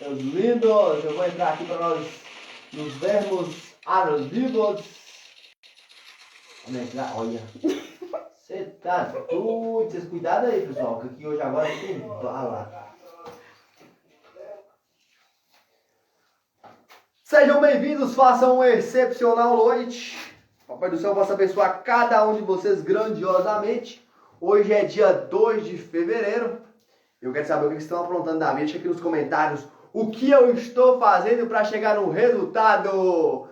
Meus lindos, eu vou entrar aqui para nós nos vermos vivos. Vamos entrar, olha. Você tá doido. Cuidado aí, pessoal, que aqui hoje agora tem bala. Sejam bem-vindos, façam uma excepcional noite. Papai do Céu possa abençoar cada um de vocês grandiosamente. Hoje é dia 2 de fevereiro. Eu quero saber o que vocês estão aprontando da vida. Deixa aqui nos comentários o que eu estou fazendo para chegar no resultado.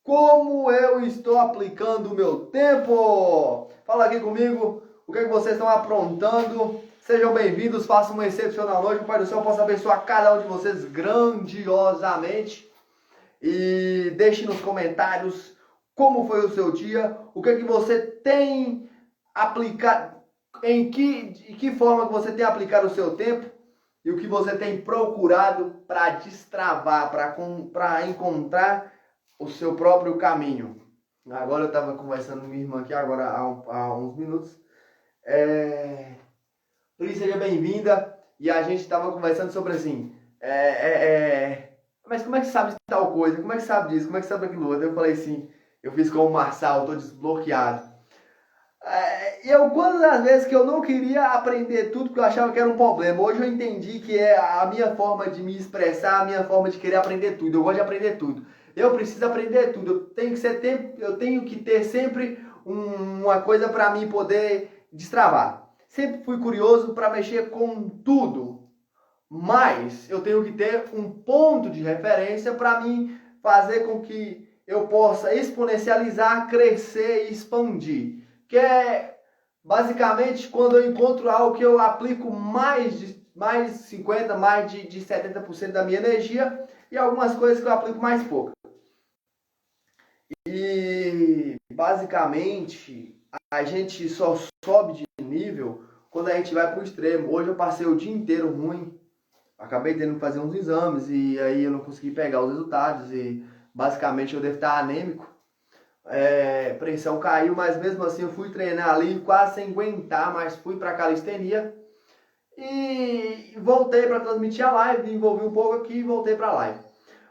Como eu estou aplicando o meu tempo. Fala aqui comigo o que vocês estão aprontando. Sejam bem-vindos, façam uma excepcional noite. Papai do Céu possa abençoar cada um de vocês grandiosamente. E deixe nos comentários como foi o seu dia, o que você tem aplicado, de que forma que você tem aplicado o seu tempo e o que você tem procurado para destravar, para encontrar o seu próprio caminho. Agora eu estava conversando com minha irmã aqui agora há uns minutos. Pri, seja bem-vinda. E a gente estava conversando sobre assim, mas como é que sabe de tal coisa? Como é que sabe disso? Como é que sabe daquilo outro? Eu falei assim, eu fiz como o Marçal, estou desbloqueado. Quantas das vezes que eu não queria aprender tudo porque eu achava que era um problema. Hoje eu entendi que é a minha forma de me expressar, a minha forma de querer aprender tudo. Eu gosto de aprender tudo. Eu preciso aprender tudo. Eu tenho que ter sempre uma coisa para mim poder destravar. Sempre fui curioso para mexer com tudo. Mas eu tenho que ter um ponto de referência para mim fazer com que eu possa exponencializar, crescer e expandir. Que é basicamente quando eu encontro algo que eu aplico mais de 50%, mais de 70% da minha energia e algumas coisas que eu aplico mais pouco. E basicamente a gente só sobe de nível quando a gente vai para o extremo. Hoje eu passei o dia inteiro ruim. Acabei tendo que fazer uns exames e aí eu não consegui pegar os resultados e basicamente eu devo estar anêmico. Pressão caiu, mas mesmo assim eu fui treinar ali quase sem aguentar, mas fui para calistenia e voltei para transmitir a live, me envolvi um pouco aqui e voltei para a live.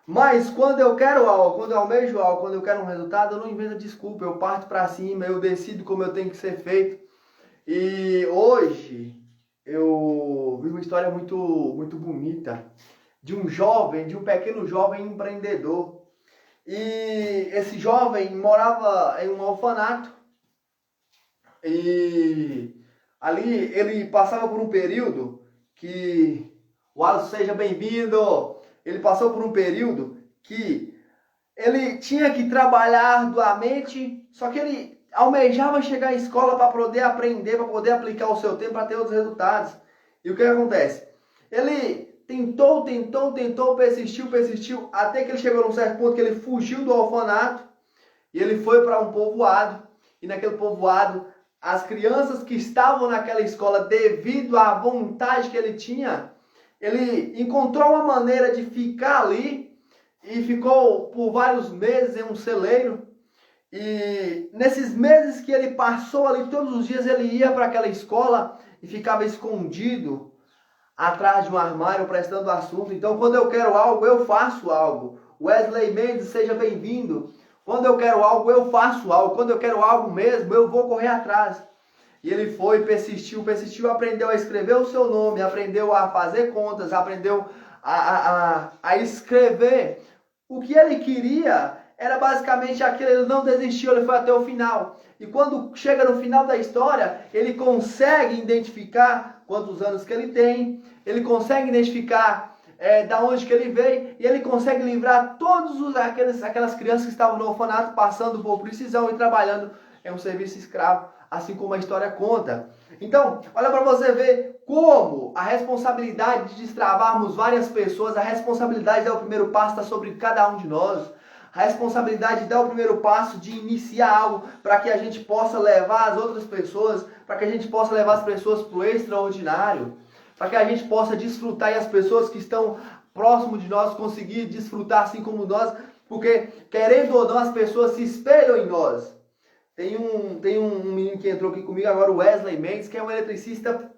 Mas quando eu quero algo, quando eu almejo algo, quando eu quero um resultado, eu não invento desculpa, eu parto para cima, eu decido como eu tenho que ser feito. E hoje eu vi uma história muito, muito bonita de um pequeno jovem empreendedor. E esse jovem morava em um orfanato e ali ele passava por um período que, o Alisson, seja bem-vindo, ele passou por um período que ele tinha que trabalhar arduamente, só que ele almejava chegar à escola para poder aprender, para poder aplicar o seu tempo, para ter outros resultados. E o que acontece? Ele tentou, persistiu, até que ele chegou num certo ponto que ele fugiu do orfanato e ele foi para um povoado. E naquele povoado, as crianças que estavam naquela escola, devido à vontade que ele tinha, ele encontrou uma maneira de ficar ali e ficou por vários meses em um celeiro. E nesses meses que ele passou ali, todos os dias ele ia para aquela escola e ficava escondido atrás de um armário prestando assunto. Então, quando eu quero algo, eu faço algo. Wesley Mendes, seja bem-vindo. Quando eu quero algo, eu faço algo. Quando eu quero algo mesmo, eu vou correr atrás. E ele foi, persistiu, aprendeu a escrever o seu nome, aprendeu a fazer contas, aprendeu a escrever. O que ele queria era basicamente aquilo, ele não desistiu, ele foi até o final. E quando chega no final da história, ele consegue identificar quantos anos que ele tem, ele consegue identificar da onde que ele veio, e ele consegue livrar aquelas crianças que estavam no orfanato, passando por prisão e trabalhando em um serviço escravo, assim como a história conta. Então, olha para você ver como a responsabilidade de destravarmos várias pessoas, a responsabilidade de dar o primeiro passo está sobre cada um de nós. A responsabilidade de dar o primeiro passo, de iniciar algo para que a gente possa levar as outras pessoas, para que a gente possa levar as pessoas para o extraordinário, para que a gente possa desfrutar e as pessoas que estão próximo de nós conseguir desfrutar assim como nós, porque querendo ou não as pessoas se espelham em nós. Tem um menino que entrou aqui comigo agora, o Wesley Mendes, que é um eletricista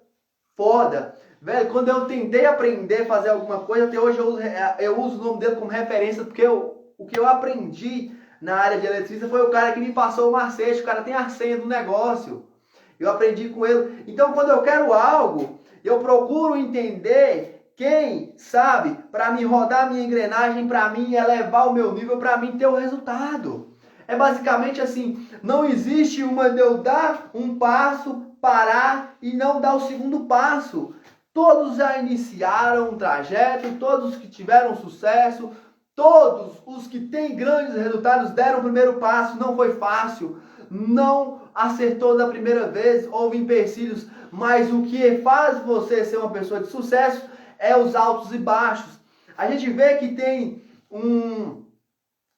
foda. Velho, quando eu tentei aprender a fazer alguma coisa, até hoje eu uso o nome dele como referência, porque o que eu aprendi na área de eletricista foi o cara que me passou o macete, o cara tem a senha do negócio. Eu aprendi com ele. Então, quando eu quero algo, eu procuro entender quem sabe para me rodar a minha engrenagem, para mim elevar o meu nível, para mim ter o resultado. É basicamente assim, não existe uma de eu dar um passo, parar e não dar o segundo passo. Todos já iniciaram um trajeto, todos os que tiveram sucesso, todos os que têm grandes resultados deram o primeiro passo. Não foi fácil, não acertou da primeira vez, houve empecilhos, mas o que faz você ser uma pessoa de sucesso é os altos e baixos. A gente vê que tem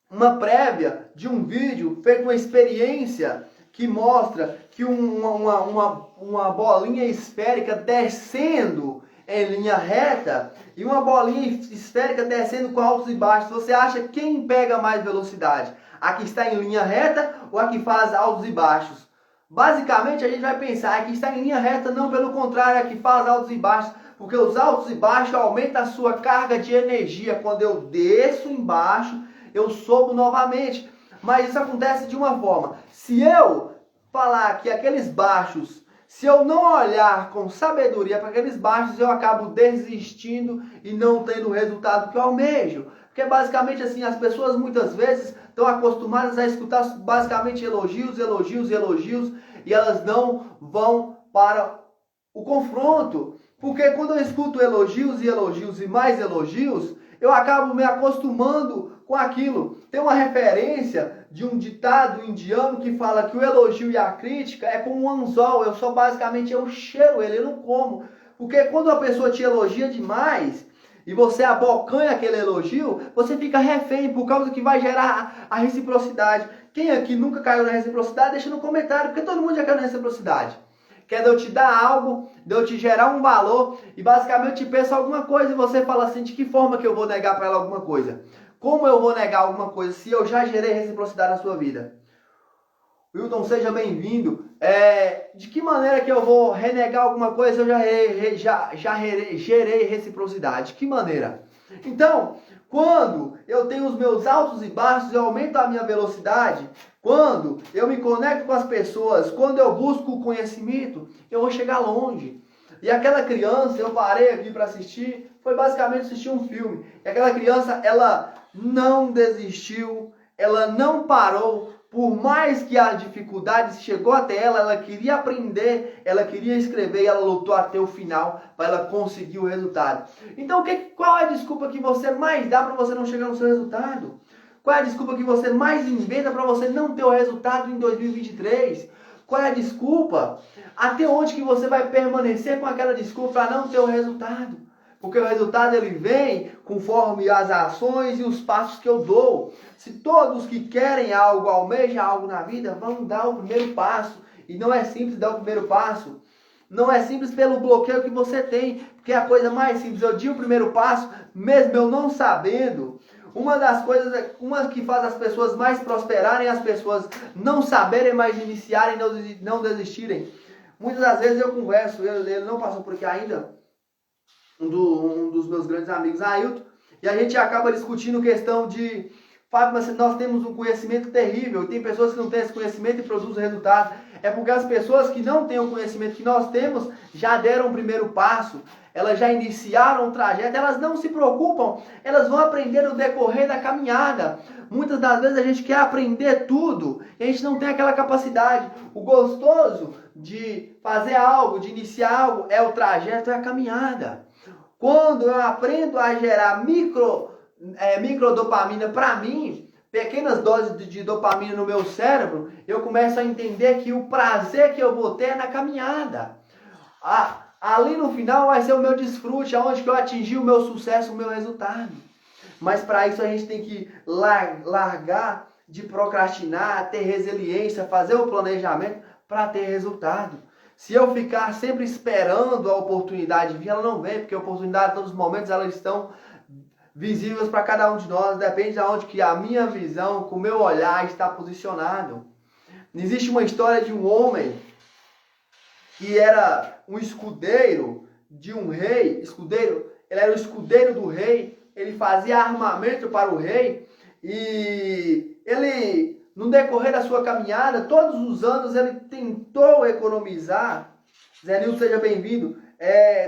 uma prévia de um vídeo feito uma experiência que mostra que uma bolinha esférica descendo em linha reta e uma bolinha esférica descendo com altos e baixos. Você acha quem pega mais velocidade? A que está em linha reta ou a que faz altos e baixos? Basicamente a gente vai pensar a que está em linha reta, não, pelo contrário, a que faz altos e baixos, porque os altos e baixos aumentam a sua carga de energia. Quando eu desço embaixo, eu sobo novamente. Mas isso acontece de uma forma: se eu falar que aqueles baixos, se eu não olhar com sabedoria para aqueles baixos, eu acabo desistindo e não tendo o resultado que eu almejo. Porque basicamente assim, as pessoas muitas vezes estão acostumadas a escutar basicamente elogios, elogios, elogios, e elas não vão para o confronto. Porque quando eu escuto elogios e elogios e mais elogios, eu acabo me acostumando com aquilo. Tem uma referência de um ditado indiano que fala que o elogio e a crítica é como um anzol. Eu cheiro ele, eu não como. Porque quando a pessoa te elogia demais e você abocanha aquele elogio, você fica refém por causa que vai gerar a reciprocidade. Quem aqui nunca caiu na reciprocidade, deixa no comentário, porque todo mundo já caiu na reciprocidade. Que é de eu te dar algo, de eu te gerar um valor e basicamente eu te peço alguma coisa e você fala assim: de que forma que eu vou negar para ela alguma coisa? Como eu vou negar alguma coisa se eu já gerei reciprocidade na sua vida? Wilton, seja bem-vindo. De que maneira que eu vou renegar alguma coisa se eu já gerei reciprocidade? De que maneira? Então, quando eu tenho os meus altos e baixos, eu aumento a minha velocidade. Quando eu me conecto com as pessoas, quando eu busco o conhecimento, eu vou chegar longe. E aquela criança, eu parei aqui para assistir, foi basicamente assistir um filme. E aquela criança, ela não desistiu, ela não parou. Por mais que a dificuldade chegou até ela, ela queria aprender, ela queria escrever e ela lutou até o final para ela conseguir o resultado. Então, qual é a desculpa que você mais dá para você não chegar no seu resultado? Qual é a desculpa que você mais inventa para você não ter o resultado em 2023? Qual é a desculpa? Até onde que você vai permanecer com aquela desculpa para não ter o resultado? Porque o resultado ele vem conforme as ações e os passos que eu dou. Se todos que querem algo, almejam algo na vida, vão dar o primeiro passo. E não é simples dar o primeiro passo. Não é simples pelo bloqueio que você tem. Porque é a coisa mais simples. Eu dei o primeiro passo, mesmo eu não sabendo. Uma das coisas, uma que faz as pessoas mais prosperarem, as pessoas não saberem, mas iniciarem, não desistirem. Muitas das vezes eu converso, ele não passou por aqui ainda, um dos meus grandes amigos, Ailton, e a gente acaba discutindo questão de: Fábio, mas nós temos um conhecimento terrível, e tem pessoas que não têm esse conhecimento e produzem resultado. É porque as pessoas que não têm o conhecimento que nós temos, já deram o primeiro passo, elas já iniciaram o trajeto, elas não se preocupam, elas vão aprender no decorrer da caminhada. Muitas das vezes a gente quer aprender tudo, e a gente não tem aquela capacidade. O gostoso de fazer algo, de iniciar algo, é o trajeto, é a caminhada. Quando eu aprendo a gerar microdopamina para mim, pequenas doses de dopamina no meu cérebro, eu começo a entender que o prazer que eu vou ter é na caminhada. Ali no final vai ser o meu desfrute, aonde que eu atingi o meu sucesso, o meu resultado. Mas para isso a gente tem que largar de procrastinar, ter resiliência, fazer o planejamento para ter resultado. Se eu ficar sempre esperando a oportunidade vir, ela não vem, porque a oportunidade, em todos os momentos, elas estão visíveis para cada um de nós. Depende de onde que a minha visão, com o meu olhar, está posicionado. Existe uma história de um homem que era um escudeiro de um rei, escudeiro, ele era o escudeiro do rei, ele fazia armamento para o rei, e ele, no decorrer da sua caminhada, todos os anos ele tentou economizar, Zé Nilton, seja bem-vindo,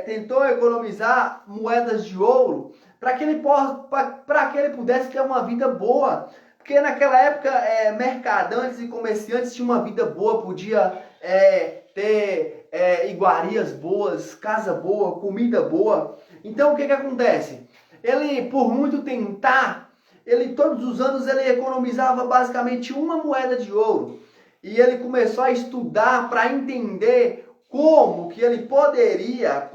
tentou economizar moedas de ouro, para que ele pudesse ter uma vida boa. Porque naquela época, mercadantes e comerciantes tinham uma vida boa, podia ter iguarias boas, casa boa, comida boa. Então o que acontece? Ele, por muito tentar, todos os anos ele economizava basicamente uma moeda de ouro. E ele começou a estudar para entender como que ele poderia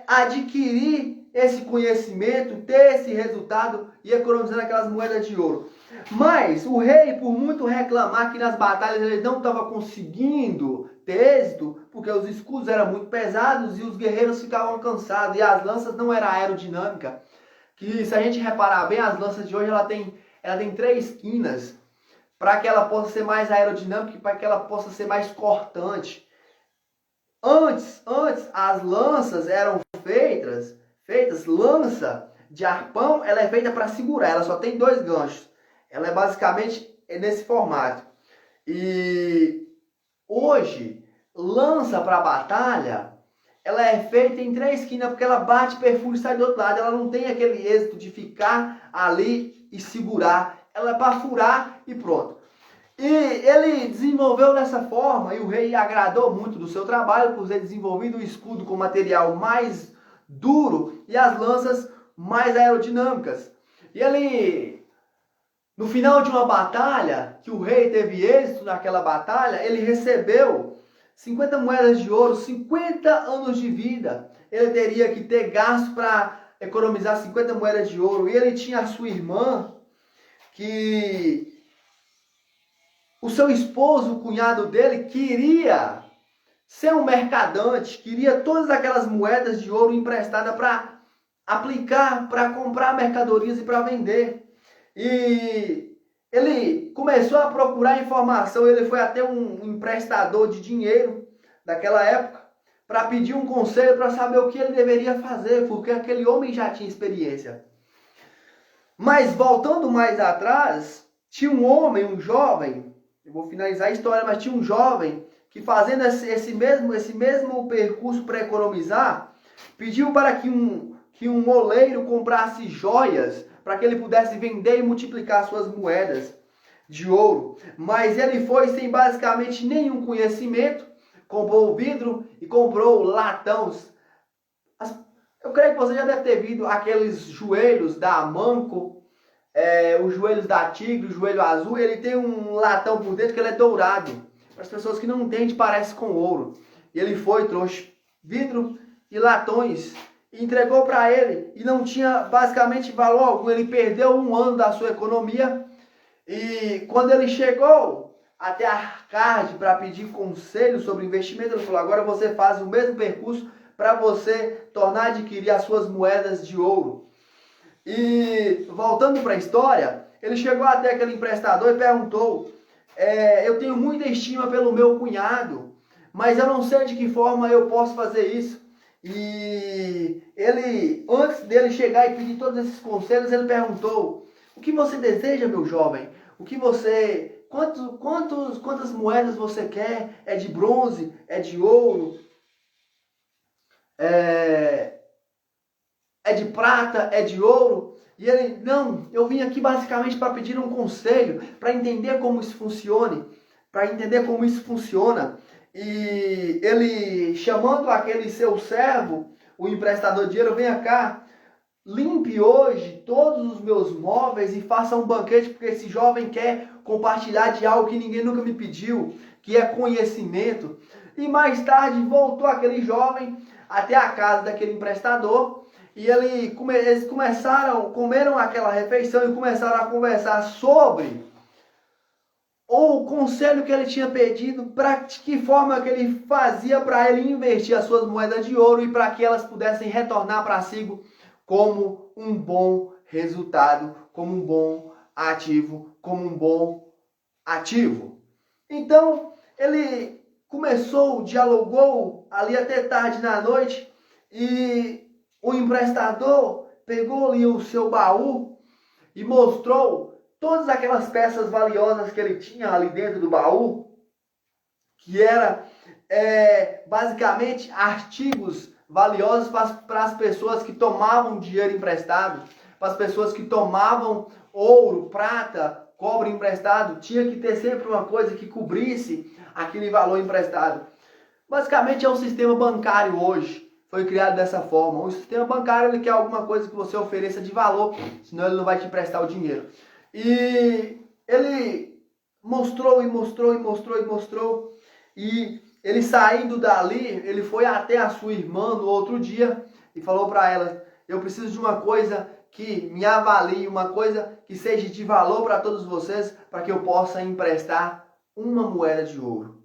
adquirir esse conhecimento, ter esse resultado e economizando aquelas moedas de ouro. Mas o rei, por muito reclamar que nas batalhas ele não estava conseguindo ter êxito, porque os escudos eram muito pesados e os guerreiros ficavam cansados e as lanças não eram aerodinâmicas, que se a gente reparar bem, as lanças de hoje ela tem 3 quinas para que ela possa ser mais aerodinâmica e para que ela possa ser mais cortante. Antes as lanças eram feitas, lança de arpão, ela é feita para segurar, ela só tem 2 ganchos. Ela é basicamente nesse formato. E hoje, lança para batalha, ela é feita em 3 quinas, porque ela bate, perfura e sai do outro lado. Ela não tem aquele êxito de ficar ali e segurar. Ela é para furar e pronto. E ele desenvolveu dessa forma, e o rei agradou muito do seu trabalho, por ter desenvolvido o escudo com material mais duro e as lanças mais aerodinâmicas. E ele, no final de uma batalha, que o rei teve êxito naquela batalha, ele recebeu 50 moedas de ouro, 50 anos de vida. Ele teria que ter gasto para economizar 50 moedas de ouro. E ele tinha a sua irmã, que o seu esposo, o cunhado dele, queria ser um mercadante, queria todas aquelas moedas de ouro emprestadas para aplicar, para comprar mercadorias e para vender. E ele começou a procurar informação, ele foi até um emprestador de dinheiro daquela época para pedir um conselho, para saber o que ele deveria fazer, porque aquele homem já tinha experiência. Mas voltando mais atrás, tinha um homem, um jovem, eu vou finalizar a história, mas tinha um jovem que, fazendo esse mesmo percurso para economizar, pediu para que um oleiro comprasse joias para que ele pudesse vender e multiplicar suas moedas de ouro. Mas ele foi sem basicamente nenhum conhecimento, comprou vidro e comprou latões. Eu creio que você já deve ter visto aqueles joelhos da Amanco, os joelhos da Tigre, o joelho azul, ele tem um latão por dentro que ele é dourado. Para as pessoas que não entendem, parece com ouro. E ele foi, trouxe vidro e latões, e entregou para ele, e não tinha basicamente valor algum. Ele perdeu 1 ano da sua economia, e quando ele chegou até a Arcade para pedir conselho sobre investimento, ele falou: agora você faz o mesmo percurso para você tornar a adquirir as suas moedas de ouro. E voltando para a história, ele chegou até aquele emprestador e perguntou: eu tenho muita estima pelo meu cunhado, mas eu não sei de que forma eu posso fazer isso. E ele, antes dele chegar e pedir todos esses conselhos, ele perguntou: o que você deseja, meu jovem? Quantas moedas você quer? É de bronze? É de ouro? É de prata? É de ouro? E ele: não, eu vim aqui basicamente para pedir um conselho, para entender como isso funciona. E ele, chamando aquele seu servo, o emprestador de dinheiro: venha cá, limpe hoje todos os meus móveis e faça um banquete, porque esse jovem quer compartilhar de algo que ninguém nunca me pediu, que é conhecimento. E mais tarde voltou aquele jovem até a casa daquele emprestador, e eles comeram aquela refeição e começaram a conversar sobre o conselho que ele tinha pedido, para que forma que ele fazia para ele investir as suas moedas de ouro e para que elas pudessem retornar para si como um bom resultado, como um bom ativo. Então, ele começou, dialogou ali até tarde na noite e o emprestador pegou ali o seu baú e mostrou todas aquelas peças valiosas que ele tinha ali dentro do baú, que era basicamente artigos valiosos para as pessoas que tomavam dinheiro emprestado, para as pessoas que tomavam ouro, prata, cobre emprestado. Tinha que ter sempre uma coisa que cobrisse aquele valor emprestado. Basicamente é um sistema bancário hoje. Foi criado dessa forma. O sistema bancário ele quer alguma coisa que você ofereça de valor, senão ele não vai te emprestar o dinheiro. E ele mostrou e mostrou e mostrou e mostrou. E ele saindo dali, ele foi até a sua irmã no outro dia e falou para ela: eu preciso de uma coisa que me avalie, uma coisa que seja de valor para todos vocês, para que eu possa emprestar uma moeda de ouro.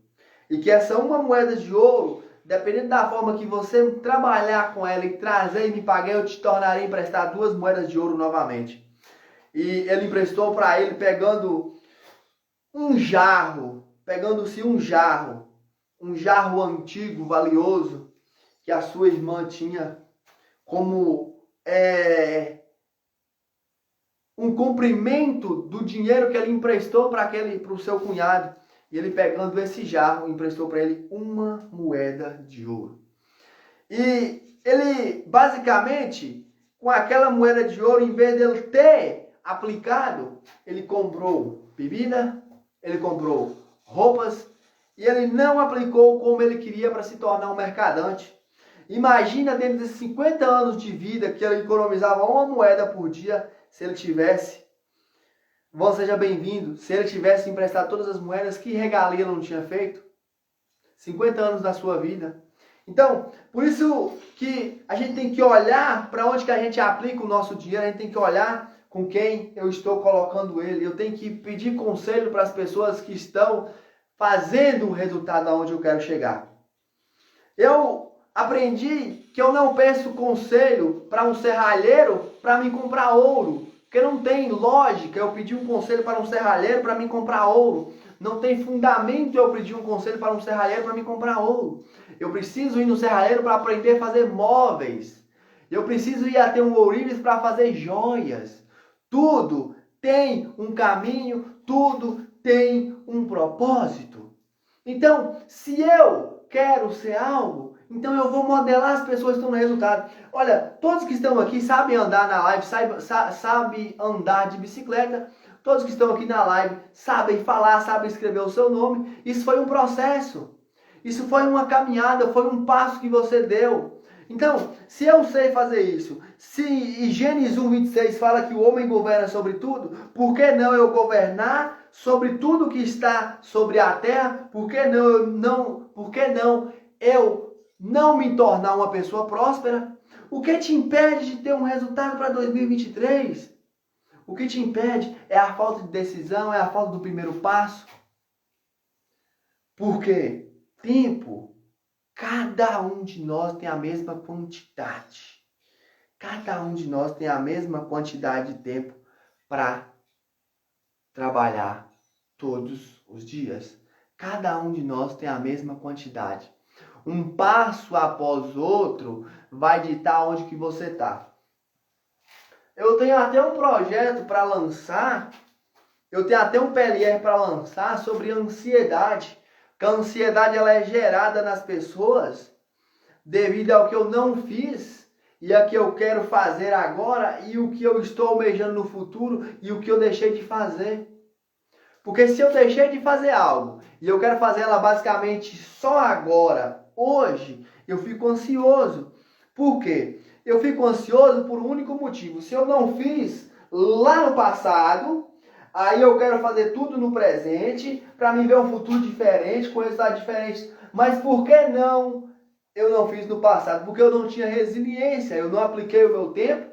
E que essa uma moeda de ouro, dependendo da forma que você trabalhar com ela e trazer e me pagar, eu te tornarei a emprestar 2 moedas de ouro novamente. E ele emprestou para ele pegando um jarro, pegando-se um jarro antigo, valioso, que a sua irmã tinha como um cumprimento do dinheiro que ele emprestou para o seu cunhado. E ele pegando esse jarro, emprestou para ele uma moeda de ouro. E ele, basicamente, com aquela moeda de ouro, em vez de ele ter aplicado, ele comprou bebida, ele comprou roupas, e ele não aplicou como ele queria para se tornar um mercadante. Imagina, dentro desses 50 anos de vida, que ele economizava uma moeda por dia, se ele tivesse, seja bem-vindo, se ele tivesse emprestado todas as moedas, que regalia ele não tinha feito? 50 anos da sua vida. Então, por isso que a gente tem que olhar para onde que a gente aplica o nosso dinheiro, a gente tem que olhar com quem eu estou colocando ele. Eu tenho que pedir conselho para as pessoas que estão fazendo o resultado aonde eu quero chegar. Eu aprendi que eu não peço conselho para um serralheiro para me comprar ouro. Porque não tem lógica eu pedir um conselho para um serralheiro para me comprar ouro. Não tem fundamento eu pedir um conselho para um serralheiro para me comprar ouro. Eu preciso ir no serralheiro para aprender a fazer móveis. Eu preciso ir até um ourives para fazer joias. Tudo tem um caminho, tudo tem um propósito. Então, se eu quero ser algo, então eu vou modelar as pessoas que estão no resultado. Olha, todos que estão aqui sabem andar na live, sabem andar de bicicleta. Todos que estão aqui na live sabem falar, sabem escrever o seu nome. Isso foi um processo. Isso foi uma caminhada, foi um passo que você deu. Então, se eu sei fazer isso, se Gênesis 1:26 fala que o homem governa sobre tudo, por que não eu governar sobre tudo que está sobre a terra? Por que não eu não me tornar uma pessoa próspera? O que te impede de ter um resultado para 2023? O que te impede é a falta de decisão, é a falta do primeiro passo. Por quê? Tempo. Cada um de nós tem a mesma quantidade. Cada um de nós tem a mesma quantidade de tempo para trabalhar todos os dias. Cada um de nós tem a mesma quantidade. Um passo após outro vai ditar onde que você está. Eu tenho até um projeto para lançar, eu tenho até um PLR para lançar sobre ansiedade. Que a ansiedade ela é gerada nas pessoas devido ao que eu não fiz e a que eu quero fazer agora e o que eu estou almejando no futuro e o que eu deixei de fazer. Porque se eu deixei de fazer algo e eu quero fazer ela basicamente só agora, hoje, eu fico ansioso. Por quê? Eu fico ansioso por um único motivo. Se eu não fiz lá no passado, aí eu quero fazer tudo no presente para me ver um futuro diferente, com resultados diferentes. Mas por que não eu não fiz no passado? Porque eu não tinha resiliência, eu não apliquei o meu tempo.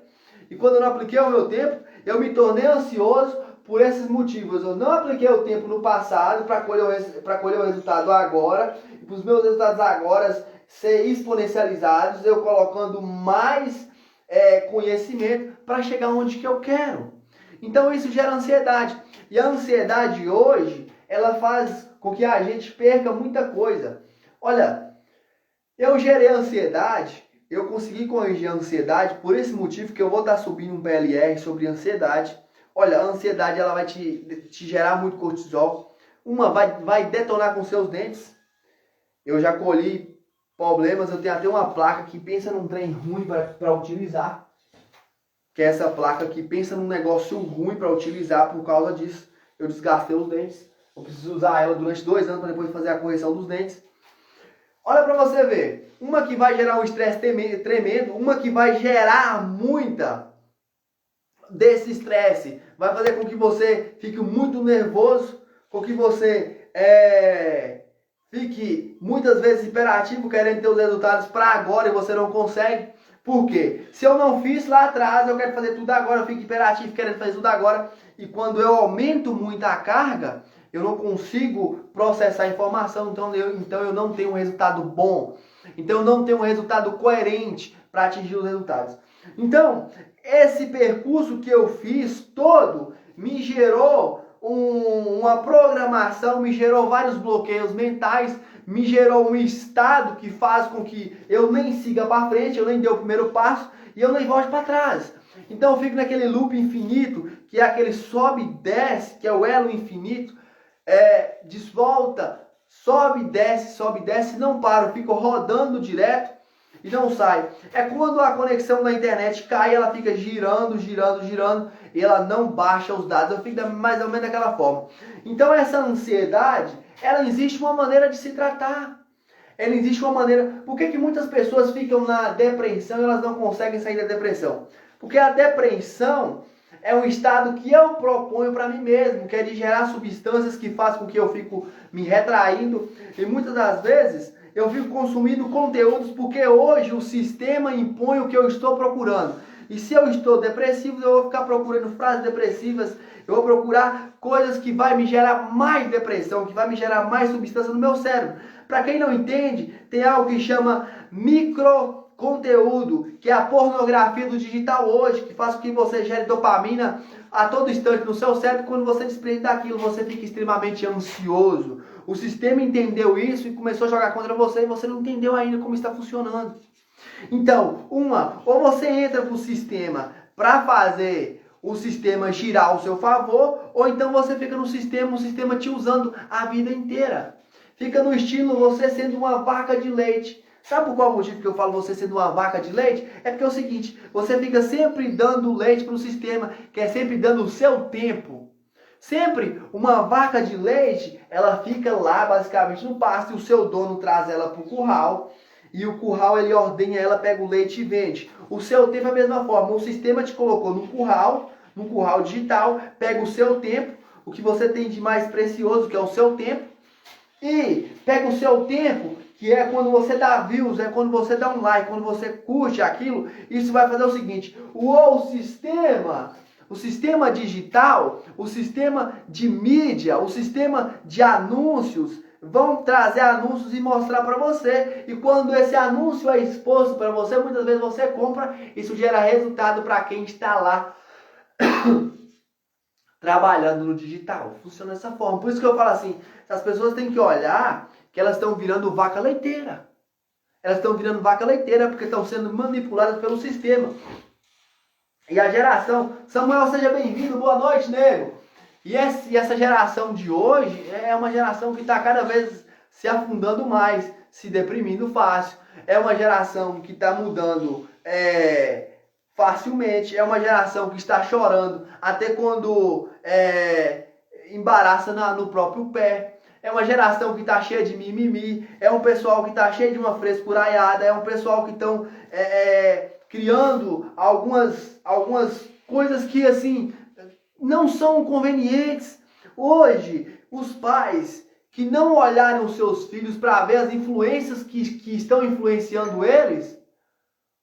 E quando eu não apliquei o meu tempo, eu me tornei ansioso por esses motivos. Eu não apliquei o tempo no passado para colher o resultado agora. E para os meus resultados agora ser exponencializados, eu colocando mais conhecimento para chegar onde que eu quero. Então isso gera ansiedade. E a ansiedade hoje, ela faz com que a gente perca muita coisa. Olha, eu gerei ansiedade, eu consegui corrigir a ansiedade por esse motivo que eu vou estar subindo um PLR sobre ansiedade. Olha, a ansiedade ela vai te gerar muito cortisol. Uma vai detonar com seus dentes. Eu já colhi problemas, eu tenho até uma placa que pensa num trem ruim para utilizar. Que é essa placa que pensa num negócio ruim para utilizar por causa disso. Eu desgastei os dentes. Eu preciso usar ela durante 2 anos para depois fazer a correção dos dentes. Olha para você ver. Uma que vai gerar um estresse tremendo. Uma que vai gerar muita desse estresse. Vai fazer com que você fique muito nervoso. Com que você fique muitas vezes hiperativo, querendo ter os resultados para agora e você não consegue. Por quê? Se eu não fiz lá atrás, eu quero fazer tudo agora, eu fico hiperativo, querendo fazer tudo agora. E quando eu aumento muito a carga, eu não consigo processar a informação, então eu não tenho um resultado bom. Então eu não tenho um resultado coerente para atingir os resultados. Então, esse percurso que eu fiz todo me gerou uma programação, me gerou vários bloqueios mentais, me gerou um estado que faz com que eu nem siga para frente, eu nem dê o primeiro passo e eu nem volte para trás. Então eu fico naquele loop infinito, que é aquele sobe e desce, que é o elo infinito, desvolta, sobe e desce, não paro, eu fico rodando direto e não sai. É quando a conexão da internet cai, ela fica girando e ela não baixa os dados. Eu fico mais ou menos daquela forma. Então essa ansiedade, ela existe uma maneira de se tratar. Ela existe uma maneira... Por que muitas pessoas ficam na depressão e elas não conseguem sair da depressão? Porque a depressão é um estado que eu proponho para mim mesmo, que é de gerar substâncias que fazem com que eu fico me retraindo. E muitas das vezes eu fico consumindo conteúdos porque hoje o sistema impõe o que eu estou procurando. E se eu estou depressivo, eu vou ficar procurando frases depressivas, eu vou procurar coisas que vai me gerar mais depressão, que vai me gerar mais substância no meu cérebro. Para quem não entende, tem algo que chama microconteúdo, que é a pornografia do digital hoje, que faz com que você gere dopamina a todo instante no seu cérebro. Quando você desprende daquilo, você fica extremamente ansioso. O sistema entendeu isso e começou a jogar contra você e você não entendeu ainda como está funcionando. Então, ou você entra para o sistema para fazer o sistema girar ao seu favor, ou então você fica no sistema, o sistema te usando a vida inteira. Fica no estilo você sendo uma vaca de leite. Sabe por qual motivo que eu falo você sendo uma vaca de leite? É porque é o seguinte, você fica sempre dando leite para o sistema, que é sempre dando o seu tempo. Sempre uma vaca de leite, ela fica lá basicamente no pasto e o seu dono traz ela para o curral. E o curral ele ordenha ela, pega o leite e vende. O seu tempo é a mesma forma. O sistema te colocou no curral digital, pega o seu tempo, o que você tem de mais precioso, que é o seu tempo, e pega o seu tempo, que é quando você dá views, é quando você dá um like, quando você curte aquilo. Isso vai fazer o seguinte, o sistema digital, o sistema de mídia, o sistema de anúncios, vão trazer anúncios e mostrar para você. E quando esse anúncio é exposto para você, muitas vezes você compra. Isso gera resultado para quem está lá trabalhando no digital. Funciona dessa forma. Por isso que eu falo assim, as pessoas têm que olhar que elas estão virando vaca leiteira. Elas estão virando vaca leiteira porque estão sendo manipuladas pelo sistema. E a geração... Samuel, seja bem-vindo. Boa noite, nego. E essa geração de hoje é uma geração que está cada vez se afundando mais, se deprimindo fácil. É uma geração que está mudando facilmente. É uma geração que está chorando até quando embaraça no próprio pé. É uma geração que está cheia de mimimi. É um pessoal que está cheio de uma frescuraiada. É um pessoal que estão criando algumas coisas que assim não são convenientes. Hoje, os pais que não olharem os seus filhos para ver as influências que estão influenciando eles,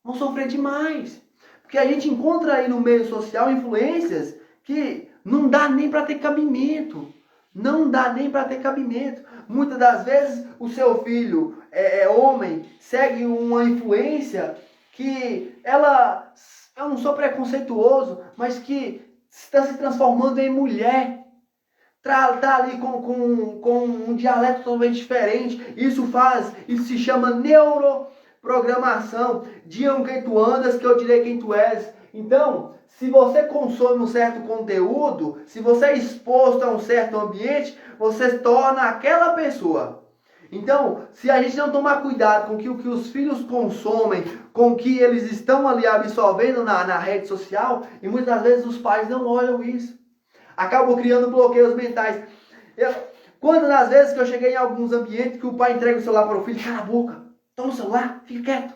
vão sofrer demais. Porque a gente encontra aí no meio social influências que não dá nem para ter cabimento. Não dá nem para ter cabimento. Muitas das vezes o seu filho homem, segue uma influência que eu não sou preconceituoso, mas que está se transformando em mulher. tá ali com um dialeto totalmente diferente. Isso se chama neuroprogramação. Digam quem tu andas, que eu direi quem tu és. Então, se você consome um certo conteúdo, se você é exposto a um certo ambiente, você se torna aquela pessoa. Então, se a gente não tomar cuidado com o que os filhos consomem, com o que eles estão ali absorvendo na rede social, e muitas vezes os pais não olham isso. Acabam criando bloqueios mentais. Quantas das vezes que eu cheguei em alguns ambientes que o pai entrega o celular para o filho, cala a boca, toma o celular, fica quieto.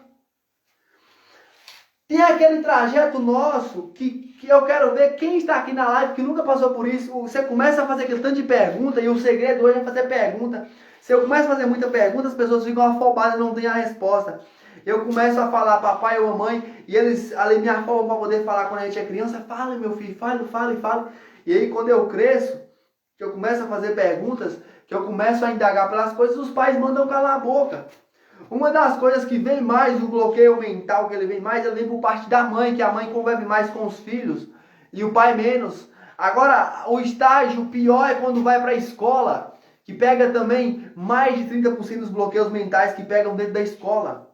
Tem aquele trajeto nosso que eu quero ver quem está aqui na live que nunca passou por isso. Você começa a fazer aquele tanto de pergunta, e o segredo hoje é fazer pergunta. Se eu começo a fazer muita pergunta, as pessoas ficam afobadas e não têm a resposta. Eu começo a falar papai ou mamãe, e eles ali me afobam para poder falar quando a gente é criança. Fala, meu filho, fala. E aí quando eu cresço, que eu começo a fazer perguntas, que eu começo a indagar pelas coisas, os pais mandam calar a boca. Uma das coisas que vem mais, o bloqueio mental que ele vem por parte da mãe, que a mãe convive mais com os filhos e o pai menos. Agora, o estágio pior é quando vai para a escola, que pega também mais de 30% dos bloqueios mentais que pegam dentro da escola.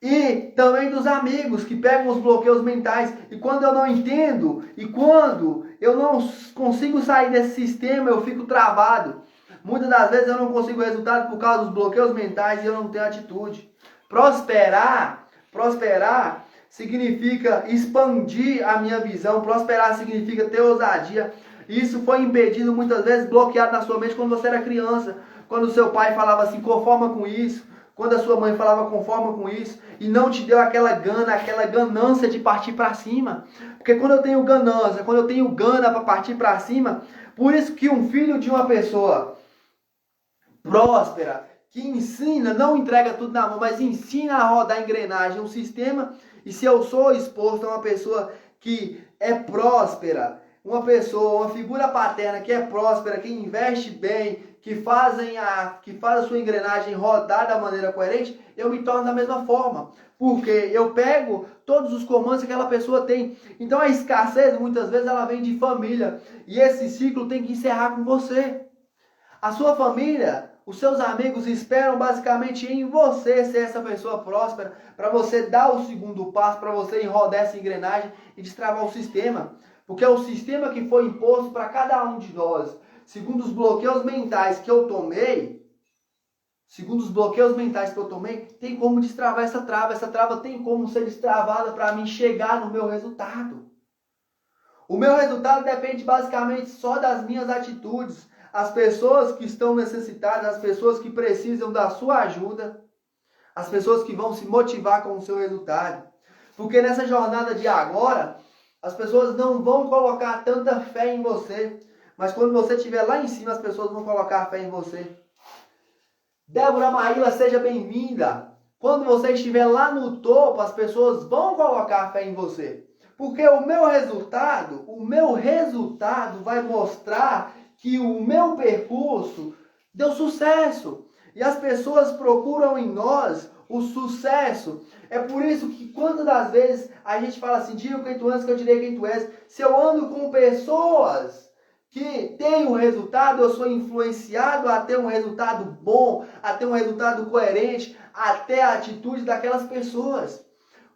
E também dos amigos que pegam os bloqueios mentais. E quando eu não entendo, e quando eu não consigo sair desse sistema, eu fico travado. Muitas das vezes eu não consigo resultado por causa dos bloqueios mentais e eu não tenho atitude. Prosperar significa expandir a minha visão. Prosperar significa ter ousadia. Isso foi impedido muitas vezes, bloqueado na sua mente quando você era criança. Quando o seu pai falava assim, conforma com isso. Quando a sua mãe falava conforma com isso. E não te deu aquela gana, aquela ganância de partir para cima. Porque quando eu tenho ganância, quando eu tenho gana para partir para cima, por isso que um filho de uma pessoa próspera, que ensina, não entrega tudo na mão, mas ensina a rodar a engrenagem, um sistema. E se eu sou exposto a uma pessoa que é próspera, uma figura paterna que é próspera, que investe bem, que faz a sua engrenagem rodar da maneira coerente, eu me torno da mesma forma. Porque eu pego todos os comandos que aquela pessoa tem. Então a escassez, muitas vezes, ela vem de família. E esse ciclo tem que encerrar com você. A sua família, os seus amigos esperam basicamente em você ser essa pessoa próspera, para você dar o segundo passo, para você rodar essa engrenagem e destravar o sistema. Porque é o sistema que foi imposto para cada um de nós. Segundo os bloqueios mentais que eu tomei, tem como destravar essa trava. Essa trava tem como ser destravada para mim chegar no meu resultado. O meu resultado depende basicamente só das minhas atitudes. As pessoas que estão necessitadas, as pessoas que precisam da sua ajuda, as pessoas que vão se motivar com o seu resultado. Porque nessa jornada de agora, as pessoas não vão colocar tanta fé em você. Mas quando você estiver lá em cima, as pessoas vão colocar fé em você. Débora Maíla, seja bem-vinda. Quando você estiver lá no topo, as pessoas vão colocar fé em você. Porque o meu resultado vai mostrar que o meu percurso deu sucesso. E as pessoas procuram em nós o sucesso. É por isso que quantas das vezes a gente fala assim, diga quem tu és, que eu direi quem tu és. Se eu ando com pessoas que têm um resultado, eu sou influenciado a ter um resultado bom, a ter um resultado coerente, a ter a atitude daquelas pessoas.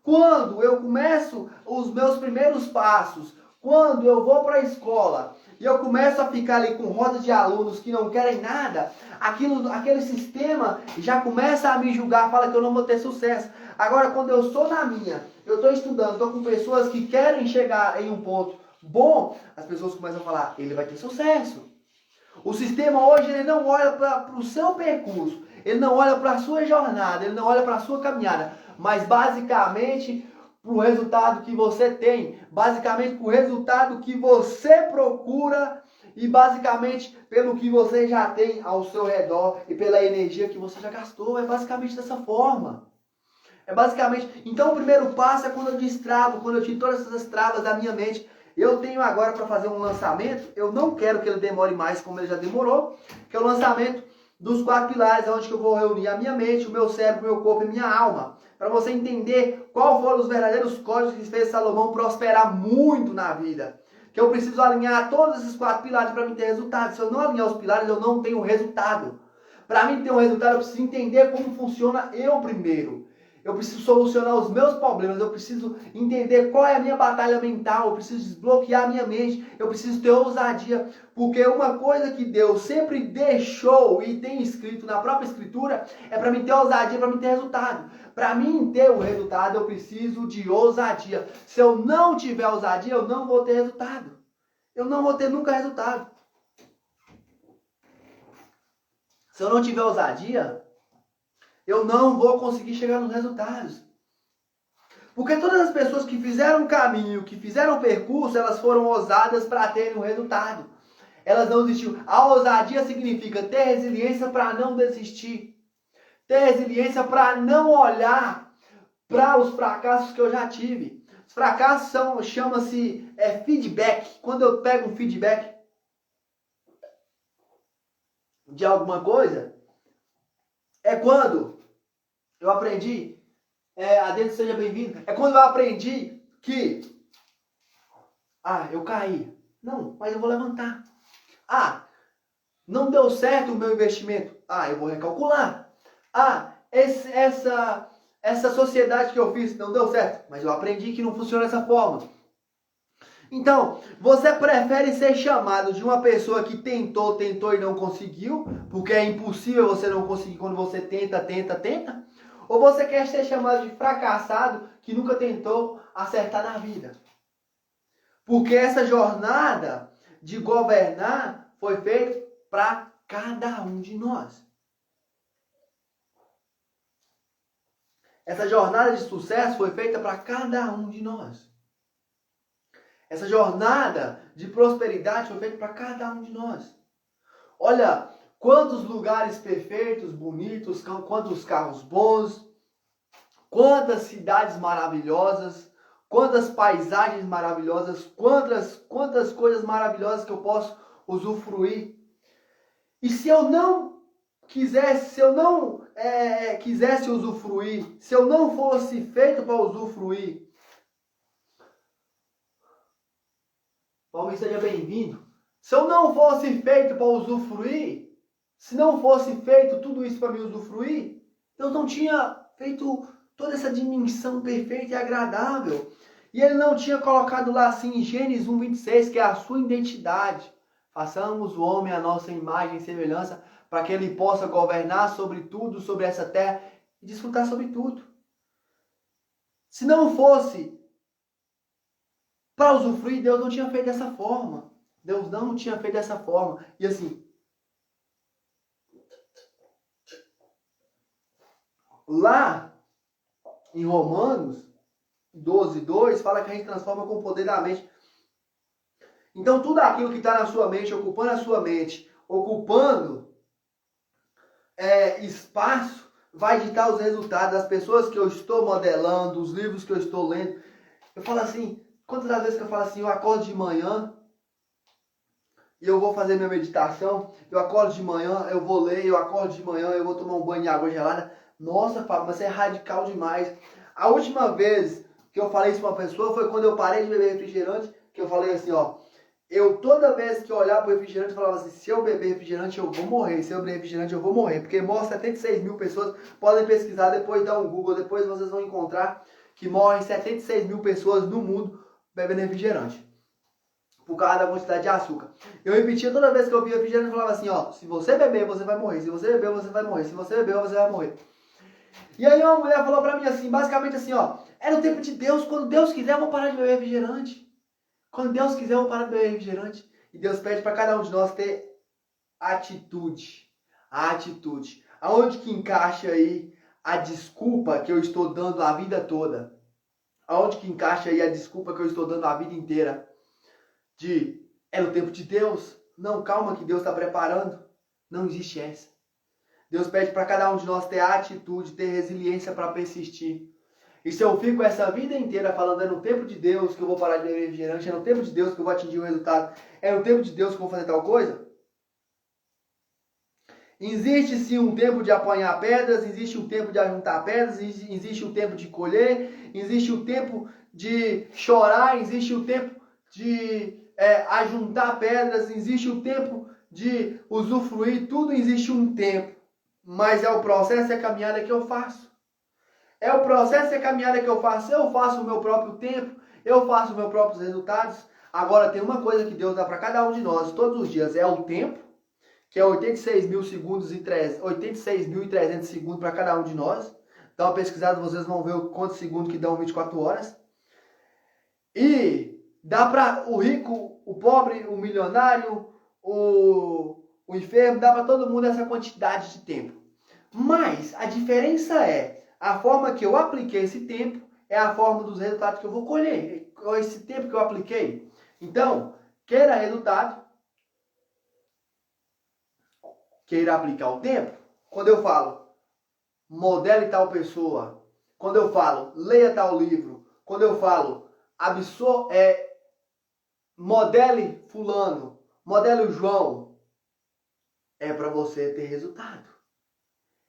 Quando eu começo os meus primeiros passos, quando eu vou para a escola e eu começo a ficar ali com roda de alunos que não querem nada, aquele sistema já começa a me julgar, fala que eu não vou ter sucesso. Agora, quando eu sou na minha, eu estou estudando, estou com pessoas que querem chegar em um ponto bom, as pessoas começam a falar, ele vai ter sucesso. O sistema hoje ele não olha para o seu percurso, ele não olha para a sua jornada, ele não olha para a sua caminhada, mas basicamente para o resultado que você tem, basicamente para o resultado que você procura e basicamente pelo que você já tem ao seu redor e pela energia que você já gastou. É basicamente dessa forma. Então o primeiro passo é quando eu destravo, quando eu tiro todas essas travas da minha mente. Eu tenho agora para fazer um lançamento, eu não quero que ele demore mais como ele já demorou, que é o lançamento dos 4 pilares, onde eu vou reunir a minha mente, o meu cérebro, o meu corpo e a minha alma, para você entender qual foram os verdadeiros códigos que fez Salomão prosperar muito na vida. que eu preciso alinhar todos esses 4 pilares para mim ter resultado. Se eu não alinhar os pilares, eu não tenho resultado. Para mim ter um resultado, eu preciso entender como funciona eu primeiro. Eu preciso solucionar os meus problemas, eu preciso entender qual é a minha batalha mental, eu preciso desbloquear a minha mente, eu preciso ter ousadia, porque uma coisa que Deus sempre deixou e tem escrito na própria escritura é para mim ter ousadia, para mim ter resultado. Para mim ter o resultado, eu preciso de ousadia. Se eu não tiver ousadia, eu não vou ter resultado. Eu não vou ter nunca resultado. Se eu não tiver ousadia, eu não vou conseguir chegar nos resultados. Porque todas as pessoas que fizeram o caminho, que fizeram o percurso, elas foram ousadas para terem um resultado. Elas não desistiram. A ousadia significa ter resiliência para não desistir. Ter resiliência para não olhar para os fracassos que eu já tive. Os fracassos chama-se feedback. Quando eu pego um feedback de alguma coisa, é quando eu aprendi, Adeus, seja bem-vindo, é quando eu aprendi que, eu caí. Não, mas eu vou levantar. Não deu certo o meu investimento. Eu vou recalcular. Essa sociedade que eu fiz não deu certo, mas eu aprendi que não funciona dessa forma. Então, você prefere ser chamado de uma pessoa que tentou e não conseguiu, porque é impossível você não conseguir quando você tenta? Ou você quer ser chamado de fracassado que nunca tentou acertar na vida? Porque essa jornada de governar foi feita para cada um de nós. Essa jornada de sucesso foi feita para cada um de nós. Essa jornada de prosperidade foi feita para cada um de nós. Olha, quantos lugares perfeitos, bonitos, quantos carros bons, quantas cidades maravilhosas, quantas paisagens maravilhosas, quantas coisas maravilhosas que eu posso usufruir. E se eu não quisesse, quisesse usufruir, se eu não fosse feito para usufruir, Palmeiras, seja bem-vindo. Se eu não fosse feito para usufruir, se não fosse feito tudo isso para me usufruir, eu não tinha feito toda essa dimensão perfeita e agradável. E ele não tinha colocado lá assim em Gênesis 1:26, que é a sua identidade. Façamos o homem à nossa imagem e semelhança, para que ele possa governar sobre tudo, sobre essa terra e desfrutar sobre tudo. Se não fosse para usufruir, Deus não tinha feito dessa forma. Deus não tinha feito dessa forma. E assim, lá em Romanos 12:2, fala que a gente transforma com o poder da mente. Então tudo aquilo que está na sua mente, ocupando a sua mente, ocupando espaço, vai ditar os resultados das pessoas que eu estou modelando, os livros que eu estou lendo. Eu falo assim, quantas das vezes que eu falo assim, eu acordo de manhã e eu vou fazer minha meditação, eu acordo de manhã, eu vou ler, eu acordo de manhã, eu vou tomar um banho de água gelada. Nossa, Fábio, mas você é radical demais. A última vez que eu falei isso pra uma pessoa foi quando eu parei de beber refrigerante, que eu falei assim, toda vez que eu olhava pro refrigerante, eu falava assim, se eu beber refrigerante, eu vou morrer, se eu beber refrigerante, eu vou morrer, porque morre 76 mil pessoas, podem pesquisar, depois dar um Google, depois vocês vão encontrar que morrem 76 mil pessoas no mundo bebendo refrigerante, por causa da quantidade de açúcar. Eu repetia toda vez que eu via refrigerante, eu falava assim, se você beber, você vai morrer, se você beber, você vai morrer, se você beber, você vai morrer. E aí uma mulher falou pra mim assim, basicamente assim, é no tempo de Deus, quando Deus quiser eu vou parar de beber refrigerante. Quando Deus quiser eu vou parar de beber refrigerante. E Deus pede para cada um de nós ter atitude. A atitude. Aonde que encaixa aí a desculpa que eu estou dando a vida toda? Aonde que encaixa aí a desculpa que eu estou dando a vida inteira? É no tempo de Deus? Não, calma que Deus está preparando. Não existe essa. Deus pede para cada um de nós ter atitude, ter resiliência para persistir. E se eu fico essa vida inteira falando, é no tempo de Deus que eu vou parar de beber refrigerante, é no tempo de Deus que eu vou atingir o resultado, é no tempo de Deus que eu vou fazer tal coisa? Existe sim um tempo de apanhar pedras, existe um tempo de ajuntar pedras, existe um tempo de colher, existe o tempo de chorar, existe o tempo de ajuntar pedras, existe o tempo de usufruir, tudo existe um tempo. Mas é o processo e a caminhada que eu faço. É o processo e a caminhada que eu faço o meu próprio tempo, eu faço os meus próprios resultados. Agora tem uma coisa que Deus dá para cada um de nós todos os dias, é o tempo, que é 86 mil segundos e 86.300 segundos para cada um de nós. Dá uma pesquisada, vocês vão ver quantos segundos que dão 24 horas. E dá para o rico, o pobre, o milionário, o enfermo, dá para todo mundo essa quantidade de tempo. Mas a diferença é, a forma que eu apliquei esse tempo é a forma dos resultados que eu vou colher. Esse tempo que eu apliquei. Então, queira resultado, queira aplicar o tempo. Quando eu falo, modele tal pessoa. Quando eu falo, leia tal livro. Quando eu falo, modele fulano, modele o João. É para você ter resultado.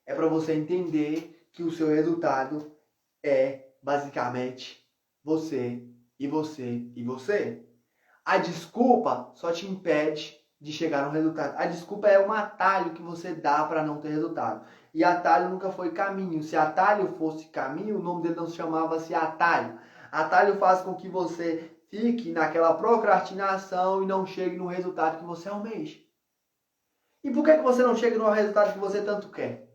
É para você entender que o seu resultado é basicamente você e você e você. A desculpa só te impede de chegar no resultado. A desculpa é um atalho que você dá para não ter resultado. E atalho nunca foi caminho. Se atalho fosse caminho, o nome dele não se chamava-se atalho. Atalho faz com que você fique naquela procrastinação e não chegue no resultado que você almeja. E por que você não chega no resultado que você tanto quer?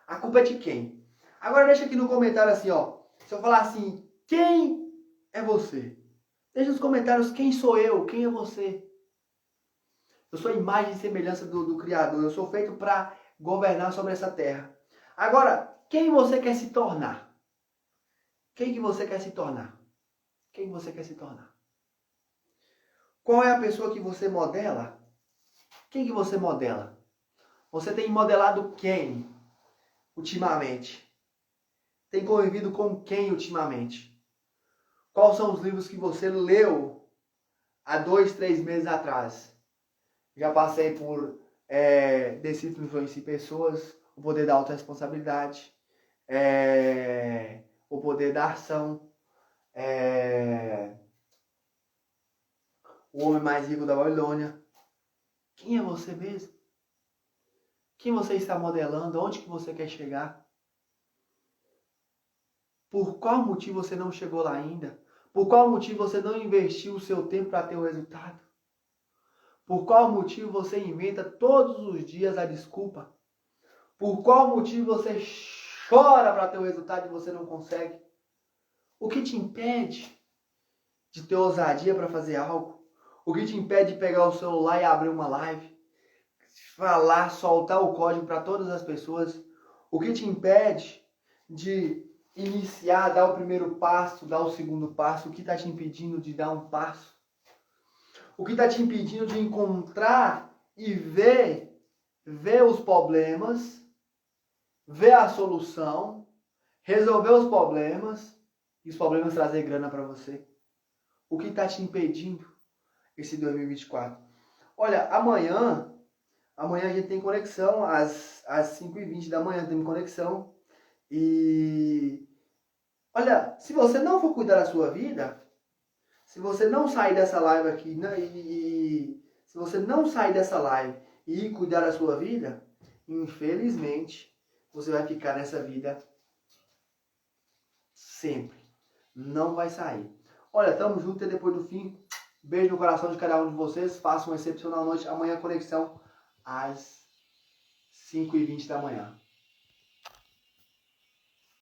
A culpa é de quem? Agora deixa aqui no comentário assim, ó. Se eu falar assim, quem é você? Deixa nos comentários quem sou eu, quem é você. Eu sou a imagem e semelhança do Criador. Eu sou feito para governar sobre essa terra. Agora, quem você quer se tornar? Quem que você quer se tornar? Quem você quer se tornar? Qual é a pessoa que você modela? Quem que você modela? Você tem modelado quem ultimamente? Tem convivido com quem ultimamente? Quais são os livros que você leu há 2, 3 meses atrás? Já passei por Decifre, Influencie Pessoas, O Poder da Autoresponsabilidade, O Poder da Ação, O Homem Mais Rico da Babilônia. Quem é você mesmo? Quem você está modelando? Onde que você quer chegar? Por qual motivo você não chegou lá ainda? Por qual motivo você não investiu o seu tempo para ter o resultado? Por qual motivo você inventa todos os dias a desculpa? Por qual motivo você chora para ter o resultado e você não consegue? O que te impede de ter ousadia para fazer algo? O que te impede de pegar o celular e abrir uma live? Falar, soltar o código para todas as pessoas? O que te impede de iniciar, dar o primeiro passo, dar o segundo passo? O que está te impedindo de dar um passo? O que está te impedindo de encontrar e ver os problemas, ver a solução, resolver os problemas e os problemas trazer grana para você? O que está te impedindo esse 2024? Olha, amanhã a gente tem conexão, às 5h20 da manhã tem conexão. E olha, se você não for cuidar da sua vida, se você não sair dessa live aqui, né, se você não sair dessa live e ir cuidar da sua vida, infelizmente, você vai ficar nessa vida sempre. Não vai sair. Olha, tamo junto até depois do fim. Beijo no coração de cada um de vocês. Façam uma excepcional noite. Amanhã conexão às 5h20 da manhã.